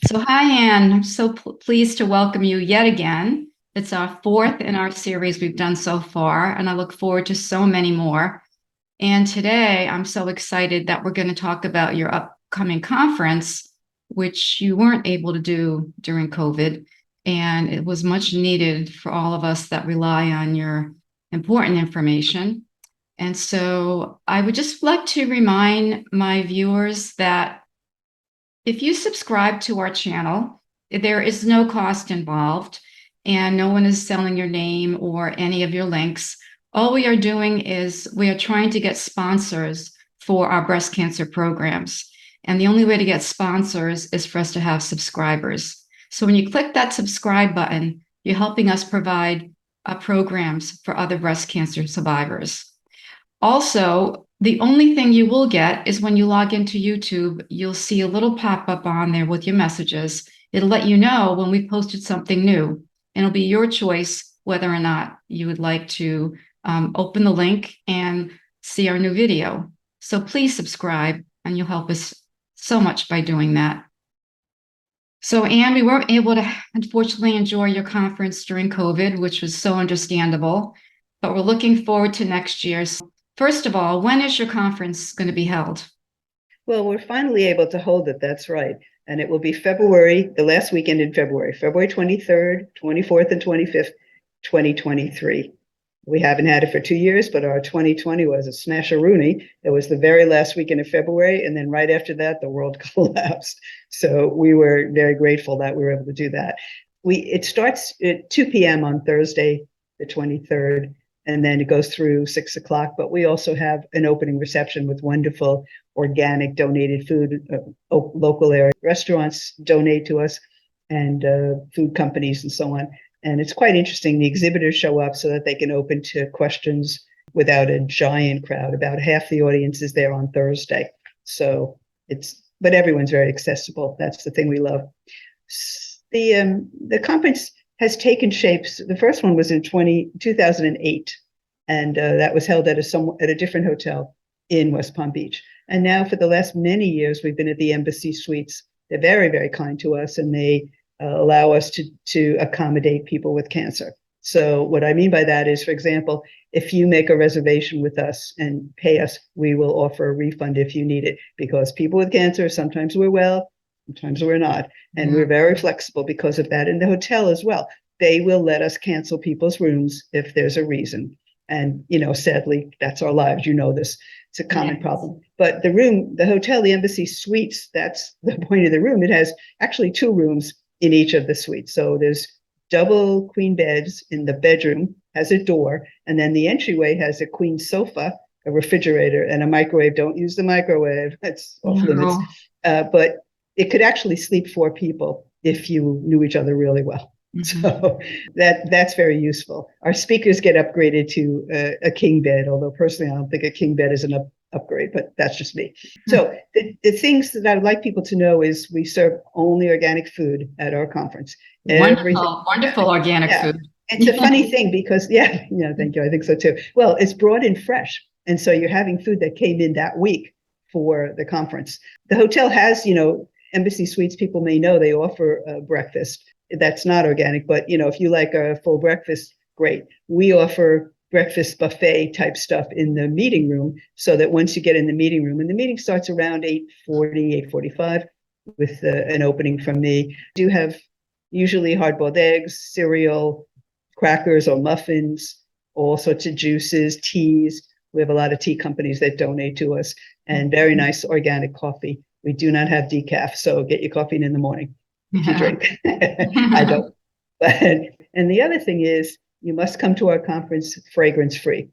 So, hi, Anne. I'm so pleased to welcome you yet again. It's our fourth in our series we've done so far, and I look forward to so many more. And today, I'm so excited that we're going to talk about your upcoming conference, which you weren't able to do during COVID. And it was much needed for all of us that rely on your important information. And so, I would just like to remind my viewers that if you subscribe to our channel, there is no cost involved and no one is selling your name or any of your links. All we are doing is we are trying to get sponsors for our breast cancer programs. And the only way to get sponsors is for us to have subscribers. So when you click that subscribe button, you're helping us provide programs for other breast cancer survivors. Also, the only thing you will get is when you log into YouTube, you'll see a little pop-up on there with your messages. It'll let you know when we've posted something new, and it'll be your choice whether or not you would like to open the link and see our new video. So please subscribe, and you'll help us so much by doing that. So, Anne, we weren't able to unfortunately enjoy your conference during COVID, which was so understandable, but we're looking forward to next year. First of all, when is your conference going to be held? Well, we're finally able to hold it. That's right. And it will be February, the last weekend in February, February 23rd, 24th, and 25th, 2023. We haven't had it for 2 years, but our 2020 was a smash-a-rooney. It was the very last weekend of February. And then right after that, the world collapsed. So we were very grateful that we were able to do that. It starts at 2 p.m. on Thursday, the 23rd. And then it goes through 6 o'clock. But we also have an opening reception with wonderful organic donated food. Local area restaurants donate to us, and food companies and so on. And it's quite interesting. The exhibitors show up so that they can open to questions without a giant crowd. About half the audience is there on Thursday. But everyone's very accessible. That's the thing we love. The conference has taken shapes. The first one was in 2008, and that was held at a different hotel in West Palm Beach. And now for the last many years, we've been at the Embassy Suites. They're very, very kind to us, and they allow us to accommodate people with cancer. So what I mean by that is, for example, if you make a reservation with us and pay us, we will offer a refund if you need it, because people with cancer, sometimes we're well, sometimes we're not. And we're very flexible because of that. And the hotel as well. They will let us cancel people's rooms if there's a reason. And, sadly, that's our lives. This. It's a common problem. But the hotel, the Embassy Suites, that's the point of the room. It has actually 2 rooms in each of the suites. So there's double queen beds in the bedroom, has a door. And then the entryway has a queen sofa, a refrigerator, and a microwave. Don't use the microwave. That's off limits. But it could actually sleep 4 people if you knew each other really well. Mm-hmm. So that's very useful. Our speakers get upgraded to a king bed, although personally I don't think a king bed is an upgrade, but that's just me. Mm-hmm. So the things that I would like people to know is we serve only organic food at our conference. Wonderful organic food. It's a funny thing because, thank you. I think so too. Well, it's brought in fresh. And so you're having food that came in that week for the conference. The hotel has, Embassy Suites, people may know they offer breakfast. That's not organic, but if you like a full breakfast, great. We offer breakfast buffet type stuff in the meeting room, so that once you get in the meeting room, and the meeting starts around 8:40, 8:45 with an opening from me. Do have usually hard-boiled eggs, cereal, crackers or muffins, all sorts of juices, teas. We have a lot of tea companies that donate to us, and very nice organic coffee. We do not have decaf, so get your coffee in the morning if you drink. I don't. And the other thing is, you must come to our conference fragrance-free.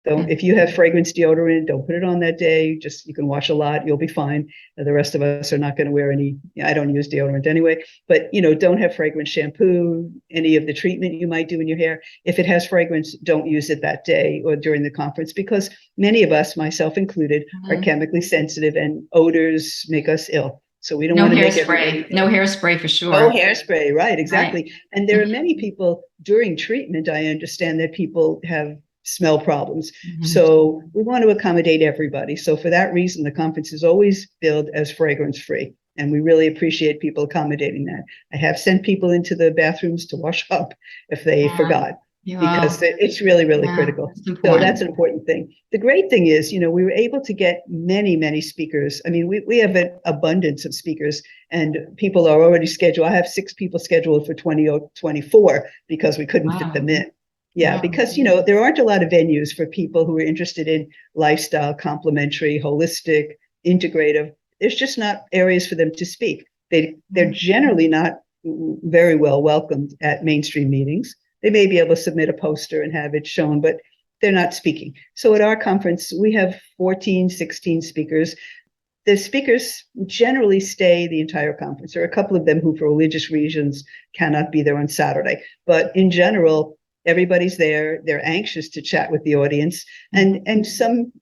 If you have fragrance deodorant, don't put it on that day. You can wash a lot, you'll be fine. The rest of us are not going to wear any. I don't use deodorant anyway, but don't have fragrance shampoo, any of the treatment you might do in your hair. If it has fragrance, don't use it that day or during the conference, because many of us, myself included, are chemically sensitive, and odors make us ill. So we don't want to make hairspray. No hairspray for sure. No hairspray, right? Exactly. Right. And there are many people during treatment. I understand that people have smell problems. Mm-hmm. So we want to accommodate everybody. So for that reason, the conference is always billed as fragrance free. And we really appreciate people accommodating that. I have sent people into the bathrooms to wash up if they forgot, because it's really, really critical. So that's an important thing. The great thing is, we were able to get many, many speakers. I mean, we have an abundance of speakers, and people are already scheduled. I have 6 people scheduled for 2024 because we couldn't fit them in. Yeah, because, there aren't a lot of venues for people who are interested in lifestyle, complementary, holistic, integrative. There's just not areas for them to speak. They're generally not very well welcomed at mainstream meetings. They may be able to submit a poster and have it shown, but they're not speaking. So at our conference, we have 14, 16 speakers. The speakers generally stay the entire conference. There are a couple of them who, for religious reasons, cannot be there on Saturday. But in general, everybody's there. They're anxious to chat with the audience. And some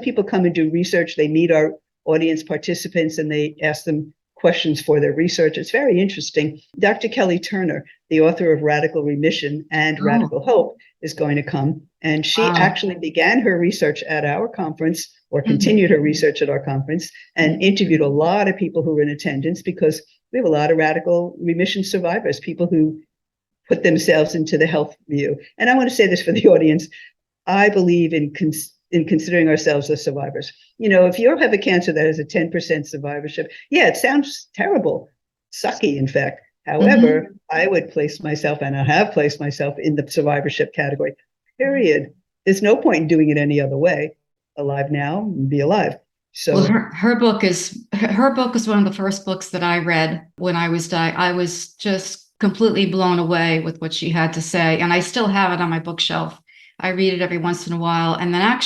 people come and do research. They meet our audience participants and they ask them questions for their research. It's very interesting. Dr. Kelly Turner, the author of Radical Remission and Radical Hope, is going to come. And she actually began her research at our conference, or continued her research at our conference, and interviewed a lot of people who were in attendance, because we have a lot of radical remission survivors, people who put themselves into the health view. And I want to say this for the audience. I believe in considering ourselves as survivors. If you have a cancer that has a 10% survivorship, it sounds terrible, sucky, in fact. However, I would place myself, and I have placed myself, in the survivorship category, period. There's no point in doing it any other way. Alive now, be alive. So her book is one of the first books that I read when I was I was just completely blown away with what she had to say. And I still have it on my bookshelf. I read it every once in a while. And then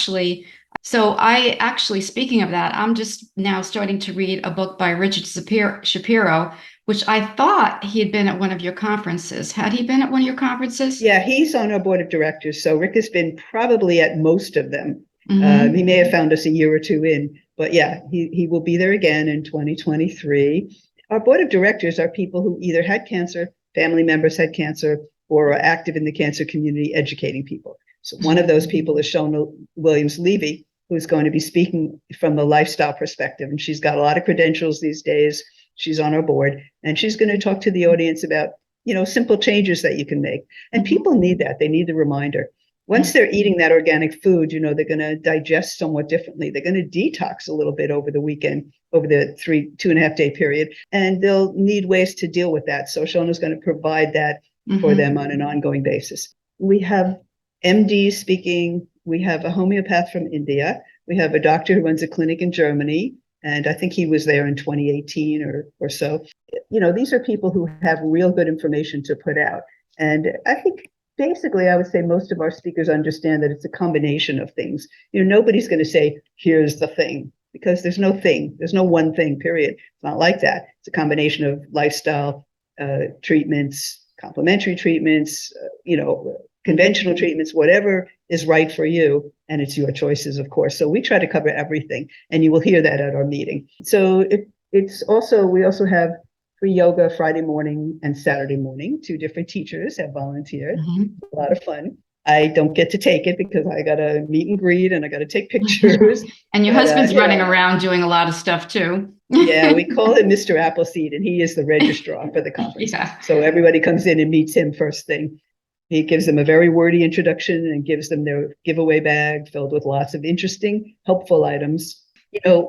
speaking of that, I'm just now starting to read a book by Richard Shapiro, which I thought he had been at one of your conferences. Had he been at one of your conferences? Yeah, he's on our board of directors. So Rick has been probably at most of them. He may have found us a year or two in, but yeah, he will be there again in 2023. Our board of directors are people who either had cancer, family members had cancer, or are active in the cancer community educating people. So one of those people is Shona Williams-Levy, who's going to be speaking from the lifestyle perspective. And she's got a lot of credentials these days. She's on our board, and she's going to talk to the audience about, simple changes that you can make. And people need that. They need the reminder. Once they're eating that organic food, they're going to digest somewhat differently. They're going to detox a little bit over the weekend, over the 2.5 day period, and they'll need ways to deal with that. So Shona's going to provide that for them on an ongoing basis. We have MDs speaking. We have a homeopath from India. We have a doctor who runs a clinic in Germany, and I think he was there in 2018 or so. These are people who have real good information to put out. And I think basically, I would say most of our speakers understand that it's a combination of things. Nobody's going to say, here's the thing, because there's no thing. There's no one thing, period. It's not like that. It's a combination of lifestyle treatments, complementary treatments, conventional treatments, whatever is right for you. And it's your choices, of course. So we try to cover everything. And you will hear that at our meeting. So we also have free yoga Friday morning and Saturday morning. 2 different teachers have volunteered. A lot of fun. I don't get to take it because I got to meet and greet and I got to take pictures. And your husband's running around doing a lot of stuff too. Yeah, we call him Mr. Appleseed, and he is the registrar for the conference. So everybody comes in and meets him first thing. He gives them a very wordy introduction and gives them their giveaway bag filled with lots of interesting, helpful items.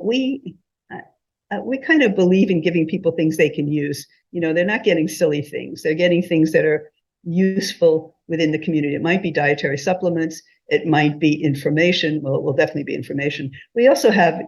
We kind of believe in giving people things they can use. They're not getting silly things. They're getting things that are useful within the community. It might be dietary supplements. It might be information. Well, it will definitely be information. We also have,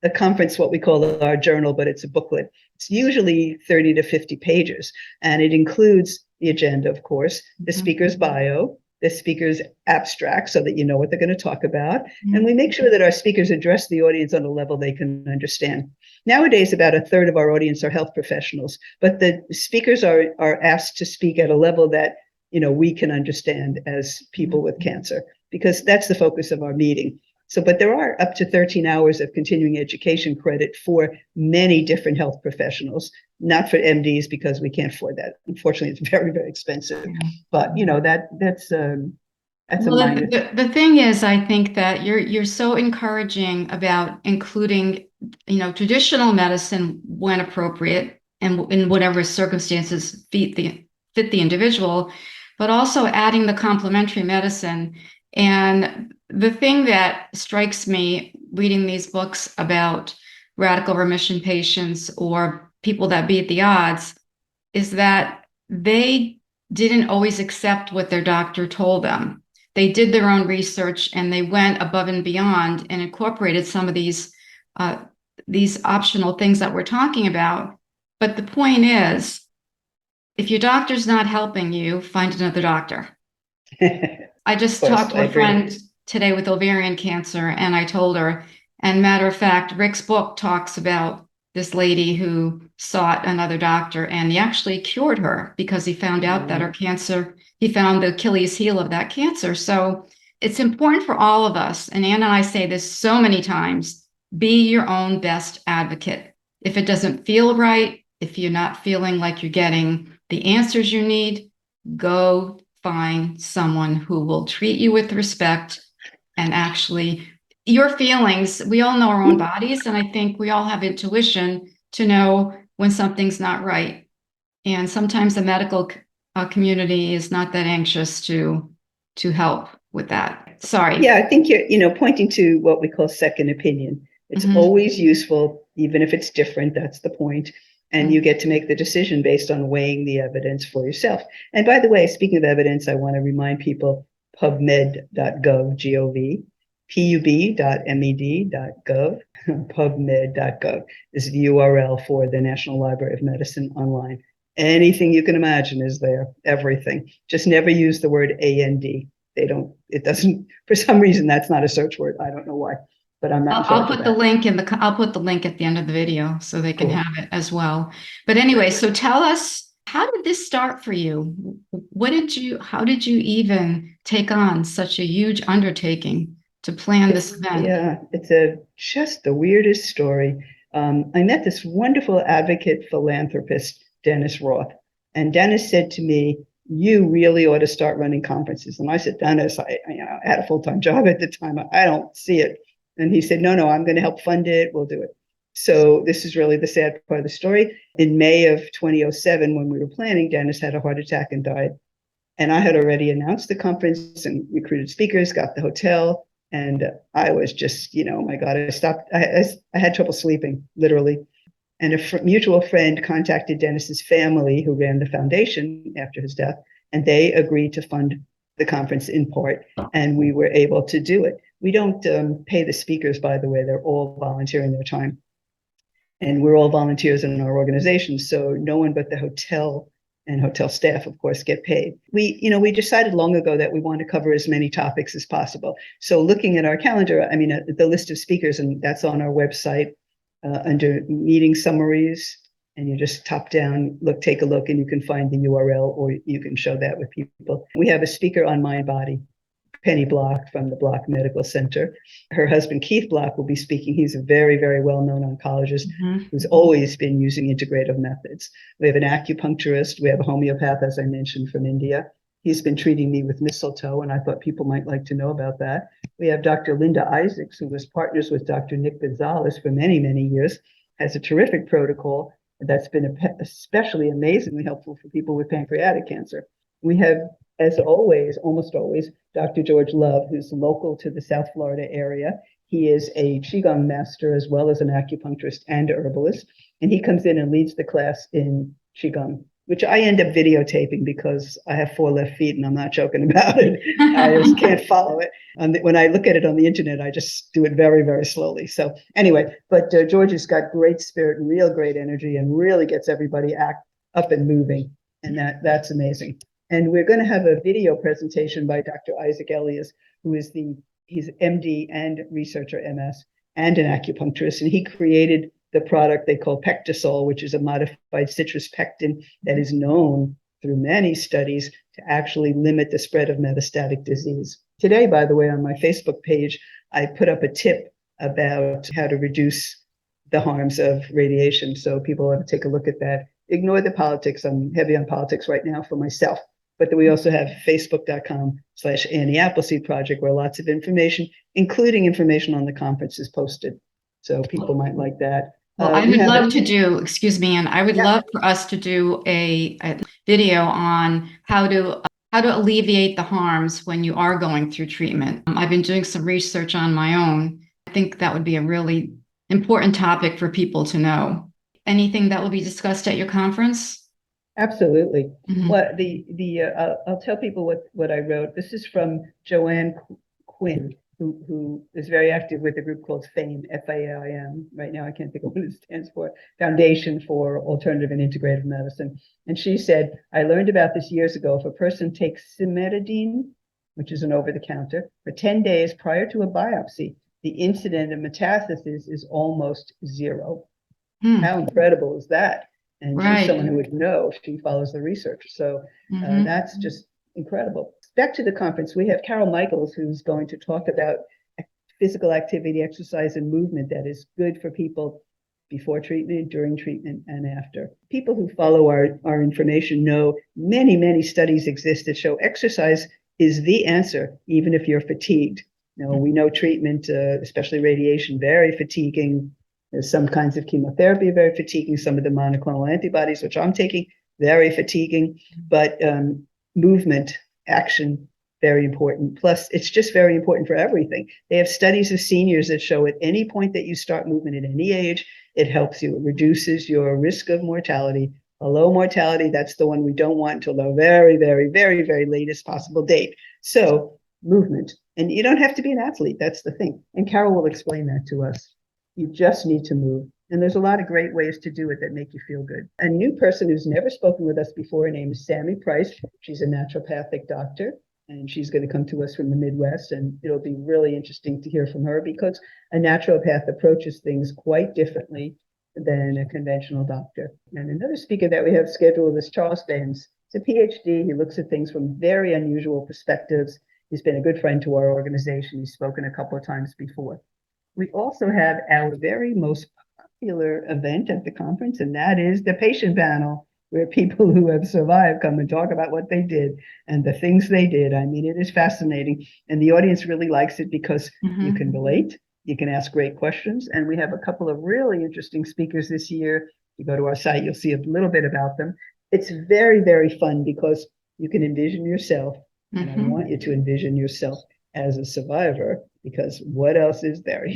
a conference, what we call our journal, but it's a booklet. It's usually 30 to 50 pages, and it includes the agenda, of course, the speaker's bio, the speaker's abstract, so that you know what they're going to talk about. And we make sure that our speakers address the audience on a level they can understand. Nowadays, about 1/3 of our audience are health professionals, but the speakers are asked to speak at a level that, we can understand as people with cancer, because that's the focus of our meeting. So, but there are up to 13 hours of continuing education credit for many different health professionals, not for MDs, because we can't afford that. Unfortunately, it's very, very expensive. But, that's That's a Well, minor. the thing is, I think that you're so encouraging about including, traditional medicine when appropriate and in whatever circumstances fit the individual, but also adding the complementary medicine. And the thing that strikes me reading these books about radical remission patients or people that beat the odds is that they didn't always accept what their doctor told them. They did their own research and they went above and beyond and incorporated some of these optional things that we're talking about. But the point is, if your doctor's not helping you, find another doctor. I Of just course, talked I to a agree. friend today with ovarian cancer, and I told her, and matter of fact, Rick's book talks about this lady who sought another doctor, and he actually cured her because he found out that her cancer, he found the Achilles heel of that cancer. So it's important for all of us, and Ann and I say this so many times, be your own best advocate. If it doesn't feel right, if you're not feeling like you're getting the answers you need, go find someone who will treat you with respect and actually your feelings. We all know our own bodies, and I think we all have intuition to know when something's not right. And sometimes the medical community is not that anxious to help with that. Sorry. Yeah, I think you're pointing to what we call second opinion. It's Mhm. always useful, even if it's different. That's the point. And you get to make the decision based on weighing the evidence for yourself. And by the way, speaking of evidence, I want to remind people pubmed.gov, G-O-V, pub.med.gov, pubmed.gov is the URL for the National Library of Medicine online. Anything you can imagine is there, everything. Just never use the word AND. It doesn't, for some reason, that's not a search word. I don't know why, but I'm not in charge of that. I'll put the link at the end of the video so they can Cool. have it as well. But anyway, so tell us, how did this start for you? How did you even take on such a huge undertaking to plan this event? Yeah, it's just the weirdest story. I met this wonderful advocate philanthropist, Dennis Roth, and Dennis said to me, "You really ought to start running conferences." And I said, "Dennis, I had a full-time job at the time. I don't see it." And he said, "No, I'm going to help fund it. We'll do it." So this is really the sad part of the story. In May of 2007, when we were planning, Dennis had a heart attack and died. And I had already announced the conference and recruited speakers, got the hotel, and I was just, oh my God, I stopped. I had trouble sleeping, literally. And a mutual friend contacted Dennis's family, who ran the foundation after his death, and they agreed to fund the conference in part, and we were able to do it. We don't pay the speakers, by the way. They're all volunteering their time. And we're all volunteers in our organization, so no one but the hotel and hotel staff, of course, get paid. We decided long ago that we want to cover as many topics as possible. So looking at our calendar, the list of speakers, and that's on our website under meeting summaries, and you just top down, take a look, and you can find the URL, or you can show that with people. We have a speaker on mind body, Penny Block from the Block Medical Center. Her husband, Keith Block, will be speaking. He's a very, very well-known oncologist who's always been using integrative methods. We have an acupuncturist. We have a homeopath, as I mentioned, from India. He's been treating me with mistletoe, and I thought people might like to know about that. We have Dr. Linda Isaacs, who was partners with Dr. Nick Gonzalez for many, many years, has a terrific protocol that's been especially amazingly helpful for people with pancreatic cancer. We have, as always, almost always, Dr. George Love, who's local to the South Florida area. He is a Qigong master as well as an acupuncturist and herbalist. And he comes in and leads the class in Qigong, which I end up videotaping because I have 4 left feet and I'm not joking about it. I just can't follow it. When I look at it on the internet, I just do it very, very slowly. So anyway, but George has got great spirit and real great energy and really gets everybody up and moving. And that's amazing. And we're going to have a video presentation by Dr. Isaac Elias, who is he's MD and researcher MS and an acupuncturist. And he created the product they call Pectisol, which is a modified citrus pectin that is known through many studies to actually limit the spread of metastatic disease. Today, by the way, on my Facebook page, I put up a tip about how to reduce the harms of radiation. So people want to take a look at that. Ignore the politics. I'm heavy on politics right now for myself. But we also have facebook.com/Annie Appleseed Project, where lots of information, including information on the conference, is posted. So people might like that. Well, I would love to do, excuse me, and I would love for us to do a video on how to alleviate the harms when you are going through treatment. I've been doing some research on my own. I think that would be a really important topic for people to know. Anything that will be discussed at your conference? Absolutely. Mhm. What I'll tell people what I wrote. This is from Joanne Quinn, who is very active with a group called FAIM, FAIM. Right now, I can't think of what it stands for, Foundation for Alternative and Integrative Medicine. And she said, I learned about this years ago. If a person takes cimetidine, which is an over-the-counter, for 10 days prior to a biopsy, the incidence of metastasis is almost zero. How incredible is that? And she's someone who would know if she follows the research. So that's just incredible. Back to the conference, we have Carol Michaels, who's going to talk about physical activity, exercise, and movement that is good for people before treatment, during treatment, and after. People who follow our information know many studies exist that show exercise is the answer, even if you're fatigued. We know treatment, especially radiation, very fatiguing. There's some kinds of chemotherapy very fatiguing. Some of the monoclonal antibodies, which I'm taking, very fatiguing. But movement, action, very important. Plus, it's just very important for everything. They have studies of seniors that show at any point that you start movement at any age, it helps you. It reduces your risk of mortality. A low mortality, that's the one we don't want until the very latest possible date. So movement. And you don't have to be an athlete. That's the thing. And Carol will explain that to us. You just need to move. And there's a lot of great ways to do it that make you feel good. A new person who's never spoken with us before, her name is Sammy Price. She's a naturopathic doctor, and she's going to come to us from the Midwest. And it'll be really interesting to hear from her because a naturopath approaches things quite differently than a conventional doctor. And another speaker that we have scheduled is Charles Benz. He's a PhD. He looks at things from very unusual perspectives. He's been a good friend to our organization. He's spoken a couple of times before. We also have our very most popular event at the conference, and that is the patient panel, where people who have survived come and talk about what they did and the things they did. I mean, it is fascinating, and the audience really likes it because you can relate, you can ask great questions, and we have a couple of really interesting speakers this year. If you go to our site, you'll see a little bit about them. It's very fun because you can envision yourself, and I want you to envision yourself as a survivor, because what else is there,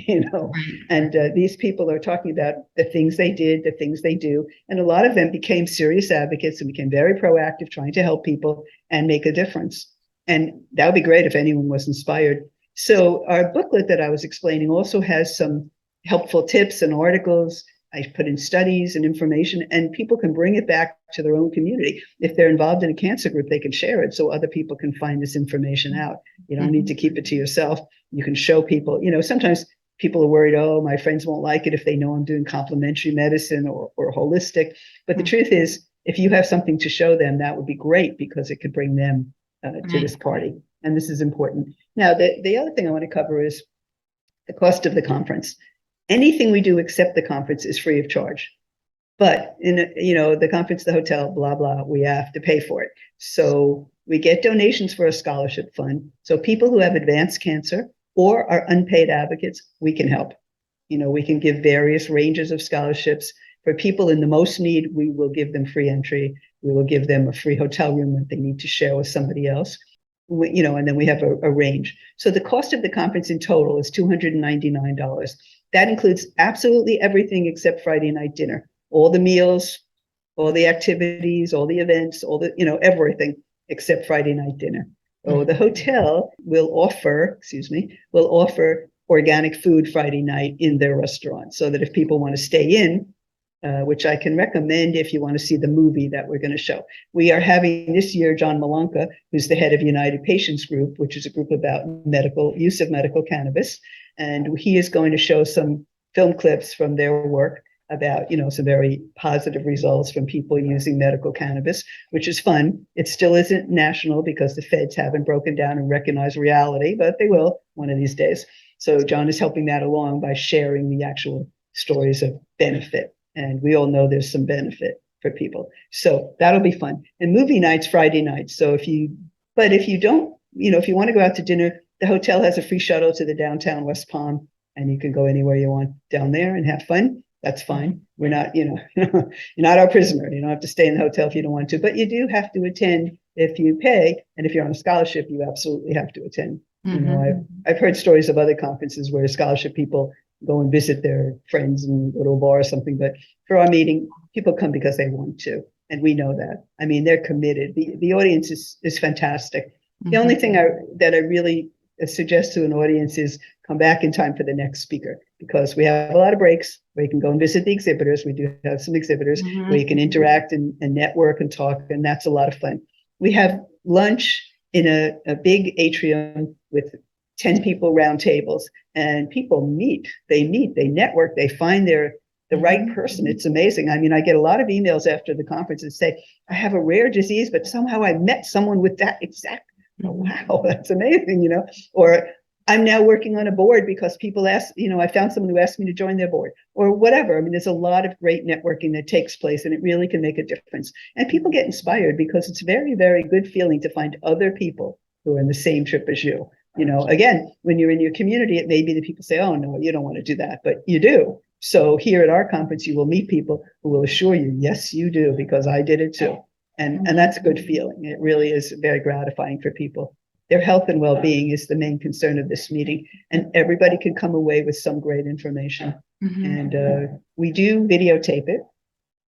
And these people are talking about the things they did, the things they do. And a lot of them became serious advocates and became very proactive, trying to help people and make a difference. And that would be great if anyone was inspired. So our booklet that I was explaining also has some helpful tips and articles. I put in studies and information, and people can bring it back to their own community. If they're involved in a cancer group, they can share it so other people can find this information out. You don't need to keep it to yourself. You can show people, sometimes people are worried, oh, my friends won't like it if they know I'm doing complementary medicine or holistic. But the truth is, if you have something to show them, that would be great because it could bring them to this party. And this is important. Now, the other thing I want to cover is the cost of the conference. Anything we do except the conference is free of charge. But in the conference, the hotel, blah, blah, we have to pay for it. So we get donations for a scholarship fund. So people who have advanced cancer or are unpaid advocates, we can help. We can give various ranges of scholarships. For people in the most need, we will give them free entry. We will give them a free hotel room that they need to share with somebody else. And then we have a range. So the cost of the conference in total is $299. That includes absolutely everything except Friday night dinner, all the meals, all the activities, all the events, all the, everything except Friday night dinner. Oh, the hotel will offer organic food Friday night in their restaurant so that if people want to stay in, which I can recommend if you want to see the movie that we're going to show. We are having this year John Malanka, who's the head of United Patients Group, which is a group about use of medical cannabis. And he is going to show some film clips from their work about, some very positive results from people using medical cannabis, which is fun. It still isn't national because the feds haven't broken down and recognized reality, but they will one of these days. So John is helping that along by sharing the actual stories of benefit. And we all know there's some benefit for people. So that'll be fun. And movie nights, Friday nights. So if you don't, if you want to go out to dinner, the hotel has a free shuttle to the downtown West Palm, and you can go anywhere you want down there and have fun. That's fine. We're not, you're not our prisoner. You don't have to stay in the hotel if you don't want to, but you do have to attend if you pay. And if you're on a scholarship, you absolutely have to attend. I've heard stories of other conferences where scholarship people go and visit their friends and go to a bar or something. But for our meeting, people come because they want to. And we know that. I mean, they're committed. The audience is fantastic. The only thing that I really suggest to an audience is come back in time for the next speaker, because we have a lot of breaks where you can go and visit the exhibitors. We do have some exhibitors where you can interact and network and talk, and that's a lot of fun. We have lunch in a big atrium with 10 people round tables, and people meet, they network, they find the right person. It's amazing. I mean, I get a lot of emails after the conference that say, I have a rare disease, but somehow I met someone with that exact, wow, that's amazing, or I'm now working on a board because people ask, I found someone who asked me to join their board or whatever. I mean, there's a lot of great networking that takes place, and it really can make a difference. And people get inspired because it's very, very good feeling to find other people who are in the same trip as you. Again, when you're in your community, it may be that people say, oh, no, you don't want to do that, but you do. So here at our conference, you will meet people who will assure you, yes, you do, because I did it too. And that's a good feeling. It really is very gratifying for people. Their health and well-being is the main concern of this meeting, and everybody can come away with some great information. And we do videotape it,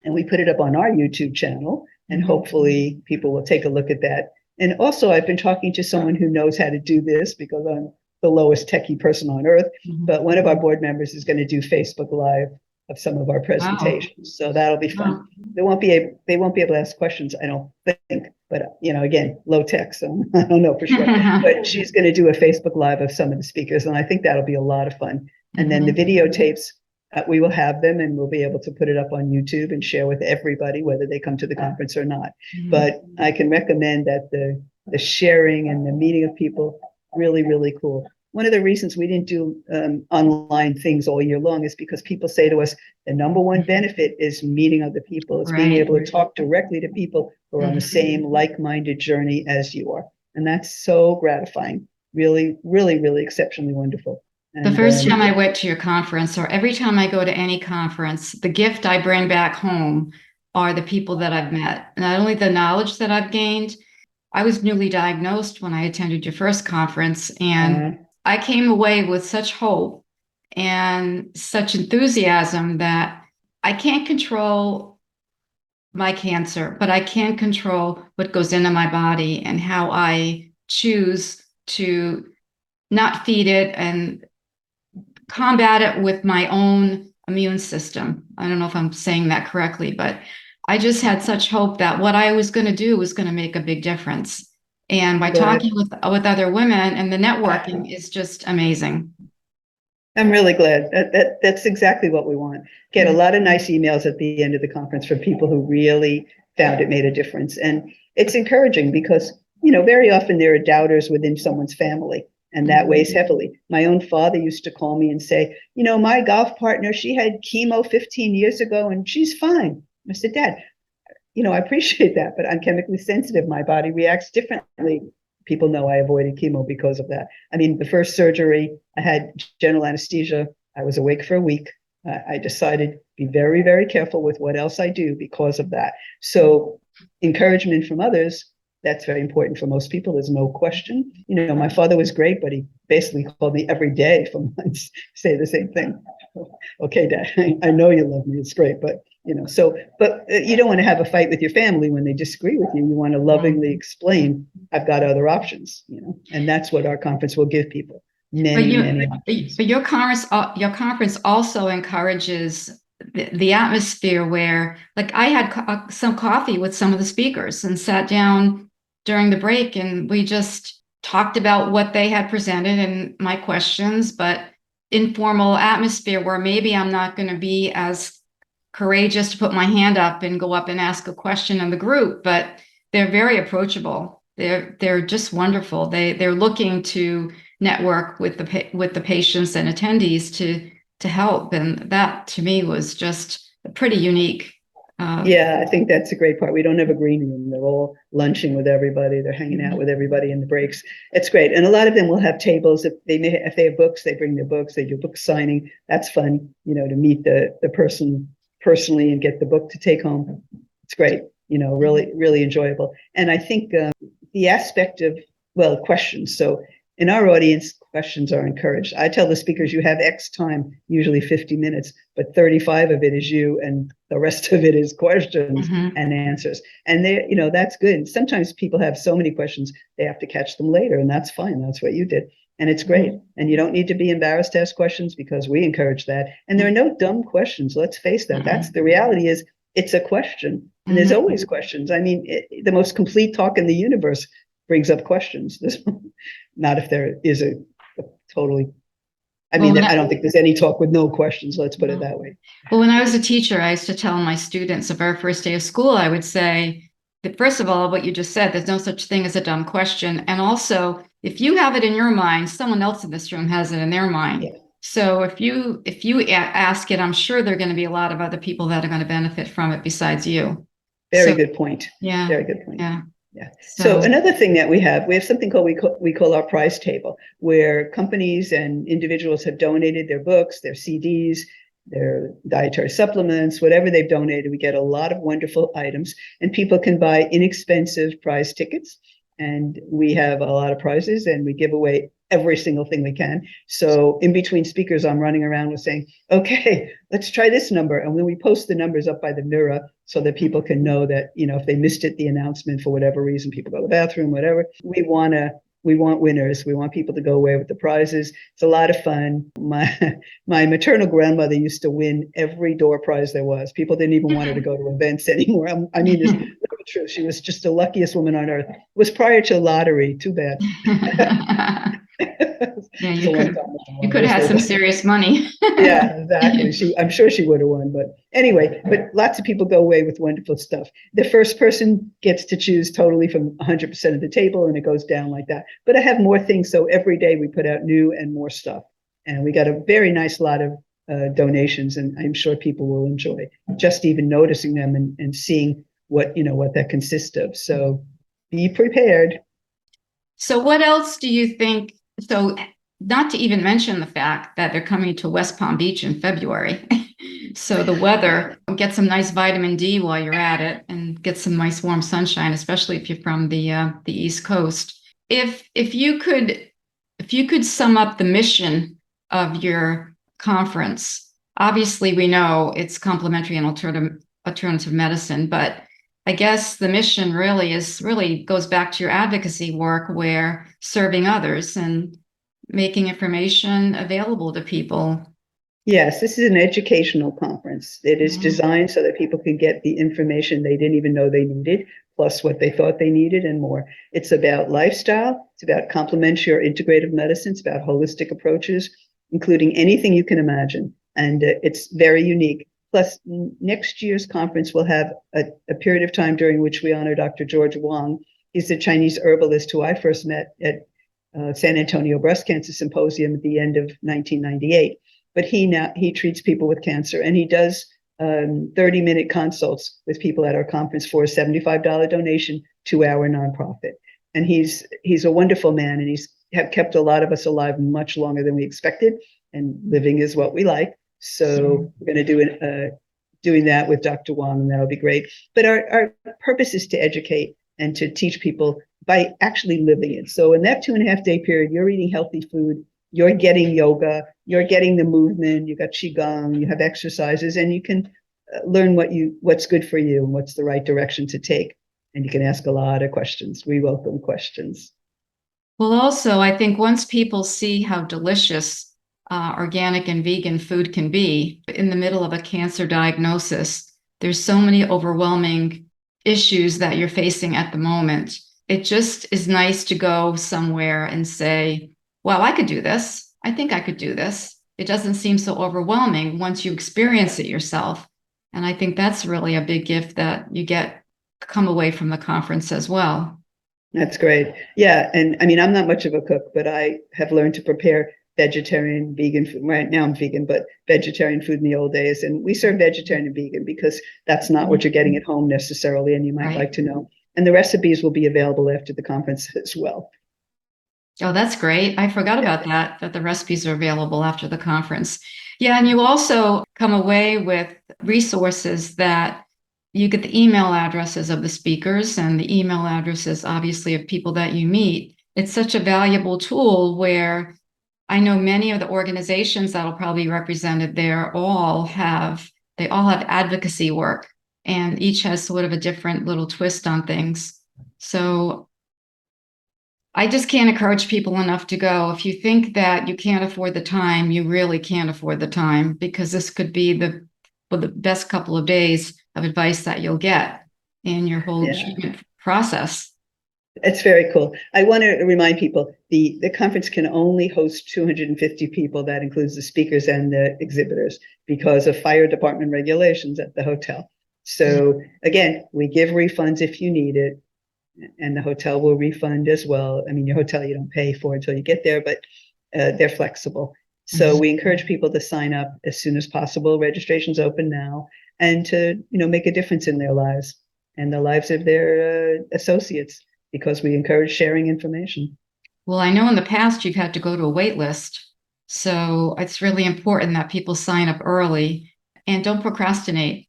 and we put it up on our YouTube channel, and hopefully people will take a look at that. And also, I've been talking to someone who knows how to do this, because I'm the lowest techie person on earth, but one of our board members is going to do Facebook Live of some of our presentations. So that'll be fun. They won't be able to ask questions, I don't think, but again, low tech, so I don't know for sure. But she's going to do a Facebook Live of some of the speakers, and I think that'll be a lot of fun. And then the videotapes, we will have them, and we'll be able to put it up on YouTube and share with everybody, whether they come to the conference or not. But I can recommend that the sharing and the meeting of people, really, really cool. One of the reasons we didn't do online things all year long is because people say to us, the number one benefit is meeting other people. It's being able to talk directly to people who are on the same like-minded journey as you are. And that's so gratifying. Really, really, really exceptionally wonderful. And, the first time I went to your conference, or every time I go to any conference, the gift I bring back home are the people that I've met. Not only the knowledge that I've gained. I was newly diagnosed when I attended your first conference, and I came away with such hope and such enthusiasm that I can't control my cancer, but I can control what goes into my body and how I choose to not feed it and combat it with my own immune system. I don't know if I'm saying that correctly, but I just had such hope that what I was going to do was going to make a big difference. And by talking with other women, and the networking is just amazing. I'm really glad. That's exactly what we want. Get a lot of nice emails at the end of the conference from people who really found it made a difference. And it's encouraging because, very often there are doubters within someone's family, and that weighs heavily. My own father used to call me and say, my golf partner, she had chemo 15 years ago and she's fine. I said, Dad, I appreciate that, but I'm chemically sensitive. My body reacts differently. People know I avoided chemo because of that. I mean, the first surgery, I had general anesthesia. I was awake for a week. I decided to be very, very careful with what else I do because of that. So encouragement from others, that's very important for most people. There's no question. My father was great, but he basically called me every day for months, say the same thing. Okay, Dad, I know you love me. It's great, but but you don't want to have a fight with your family when they disagree with you. You want to lovingly explain, I've got other options, and that's what our conference will give people. Many options. But your conference also encourages the atmosphere where, like, I had some coffee with some of the speakers and sat down during the break, and we just talked about what they had presented and my questions, but informal atmosphere where maybe I'm not going to be as courageous to put my hand up and go up and ask a question in the group, but they're very approachable. They're just wonderful. They're looking to network with the patients and attendees to help, and that to me was just a pretty unique Yeah, I think that's a great part. We don't have a green room. They're all lunching with everybody. They're hanging out with everybody in the breaks. It's great. And a lot of them will have tables. If they have books, they bring their books. They do book signing. That's fun, to meet the person personally and get the book to take home. It's great, really, really enjoyable. And I think the aspect of, questions. So in our audience, questions are encouraged. I tell the speakers, you have X time, usually 50 minutes, but 35 of it is you and the rest of it is questions and answers. And that's good. Sometimes people have so many questions, they have to catch them later, and that's fine. That's what you did. And it's great. And you don't need to be embarrassed to ask questions because we encourage that. And there are no dumb questions. Let's face that. That's the reality is it's a question. And there's always questions. I mean, the most complete talk in the universe brings up questions. Not if there is a totally, I don't think there's any talk with no questions. Let's put it that way. Well, when I was a teacher, I used to tell my students of our first day of school, I would say that first of all, what you just said, there's no such thing as a dumb question. And also, if you have it in your mind, someone else in this room has it in their mind. Yeah. So if you ask it, I'm sure there are going to be a lot of other people that are going to benefit from it besides you. Very good point. Yeah. Very good point. Yeah. Yeah. So another thing that we have something called we call our prize table, where companies and individuals have donated their books, their CDs, their dietary supplements, whatever they've donated. We get a lot of wonderful items, and people can buy inexpensive prize tickets. And we have a lot of prizes, and we give away every single thing we can. So in between speakers, I'm running around with saying, okay, let's try this number. And when we post the numbers up by the mirror so that people can know that, if they missed it, the announcement for whatever reason, people go to the bathroom, whatever, we want winners. We want people to go away with the prizes. It's a lot of fun. My maternal grandmother used to win every door prize there was. People didn't even want her to go to events anymore. I mean, it's literally true. She was just the luckiest woman on earth. It was prior to lottery. Too bad. Yeah, you could have had some serious money. Yeah, exactly. I'm sure she would have won, but anyway, but lots of people go away with wonderful stuff. The first person gets to choose totally from 100% of the table, and it goes down like that. But I have more things, so every day we put out new and more stuff, and we got a very nice lot of donations, and I'm sure people will enjoy just even noticing them and seeing what that consists of. So be prepared. So what else do you think? So not to even mention the fact that they're coming to West Palm Beach in February. So the weather, get some nice vitamin D while you're at it and get some nice warm sunshine, especially if you're from the East Coast. If you could sum up the mission of your conference, obviously we know it's complementary and alternative medicine, but I guess the mission really goes back to your advocacy work, where serving others and making information available to people. Yes, this is an educational conference. It is designed so that people can get the information they didn't even know they needed, plus what they thought they needed and more. It's about lifestyle. It's about complementary or integrative medicine. It's about holistic approaches, including anything you can imagine. And it's very unique. Plus, next year's conference will have a period of time during which we honor Dr. George Wang. He's a Chinese herbalist who I first met at San Antonio Breast Cancer Symposium at the end of 1998. But he treats people with cancer, and he does 30-minute consults with people at our conference for a $75 donation to our nonprofit. And he's a wonderful man, and he's kept a lot of us alive much longer than we expected. And living is what we like. So we're going to doing that with Dr. Wang, and that'll be great. But our purpose is to educate and to teach people by actually living it. So in that 2.5-day period, you're eating healthy food, you're getting yoga, you're getting the movement, you got qigong, you have exercises, and you can learn what's good for you and what's the right direction to take. And you can ask a lot of questions. We welcome questions. Well, also, I think once people see how delicious organic and vegan food can be in the middle of a cancer diagnosis, there's so many overwhelming issues that you're facing at the moment. It just is nice to go somewhere and say, well, I could do this. I think I could do this. It doesn't seem so overwhelming once you experience it yourself. And I think that's really a big gift that you come away from the conference as well. That's great. Yeah. And I mean, I'm not much of a cook, but I have learned to prepare vegetarian, vegan food. Right now I'm vegan, but vegetarian food in the old days. And we serve vegetarian and vegan because that's not what you're getting at home necessarily, and you might Right. like to know. And the recipes will be available after the conference as well. Oh, that's great. I forgot about that the recipes are available after the conference. Yeah, and you also come away with resources that you get the email addresses of the speakers and the email addresses, obviously, of people that you meet. It's such a valuable tool where I know many of the organizations that'll probably be represented there they all have advocacy work, and each has sort of a different little twist on things. So I just can't encourage people enough to go. If you think that you can't afford the time, you really can't afford the time, because this could be the best couple of days of advice that you'll get in your whole treatment process. It's very cool. I want to remind people the conference can only host 250 people. That includes the speakers and the exhibitors because of fire department regulations at the hotel. So again, we give refunds if you need it, and the hotel will refund as well. I mean, your hotel you don't pay for until you get there, but they're flexible. So we encourage people to sign up as soon as possible. Registration's open now, and to make a difference in their lives and the lives of their associates, because we encourage sharing information. Well, I know in the past you've had to go to a wait list, so it's really important that people sign up early and don't procrastinate.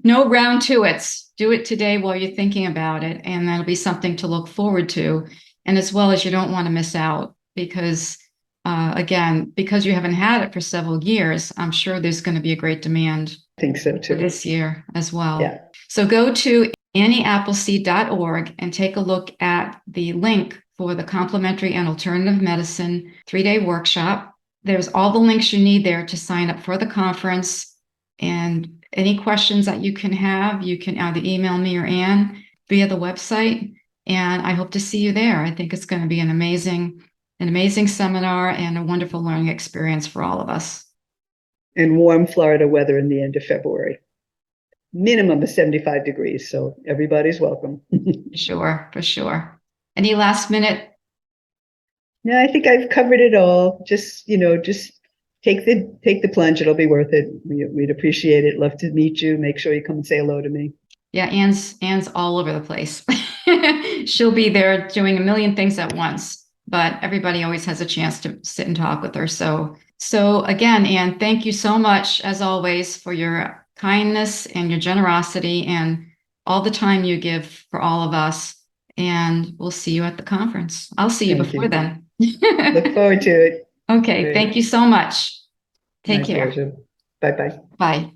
No round to it. Do it today while you're thinking about it, and that'll be something to look forward to. And as well as you don't want to miss out, because again, because you haven't had it for several years, I'm sure there's going to be a great demand. I think so too. For this year as well. Yeah. So go to annieappleseed.org and take a look at the link for the Complementary and Alternative Medicine 3-day workshop. There's all the links you need there to sign up for the conference. And any questions that you can have, you can either email me or Ann via the website. And I hope to see you there. I think it's going to be an amazing seminar and a wonderful learning experience for all of us. And warm Florida weather in the end of February. Minimum of 75 degrees, so everybody's welcome. For sure. Any last minute? No, I think I've covered it all. Just take the plunge. It'll be worth it. We'd appreciate it. Love to meet you. Make sure you come and say hello to me. Yeah, Ann's all over the place. She'll be there doing a million things at once, but everybody always has a chance to sit and talk with her. So again, Ann, thank you so much, as always, for your kindness and your generosity and all the time you give for all of us. And we'll see you at the conference. I'll see you before then. Look forward to it. Okay, great. Thank you so much. Take care. Pleasure. Bye-bye. Bye.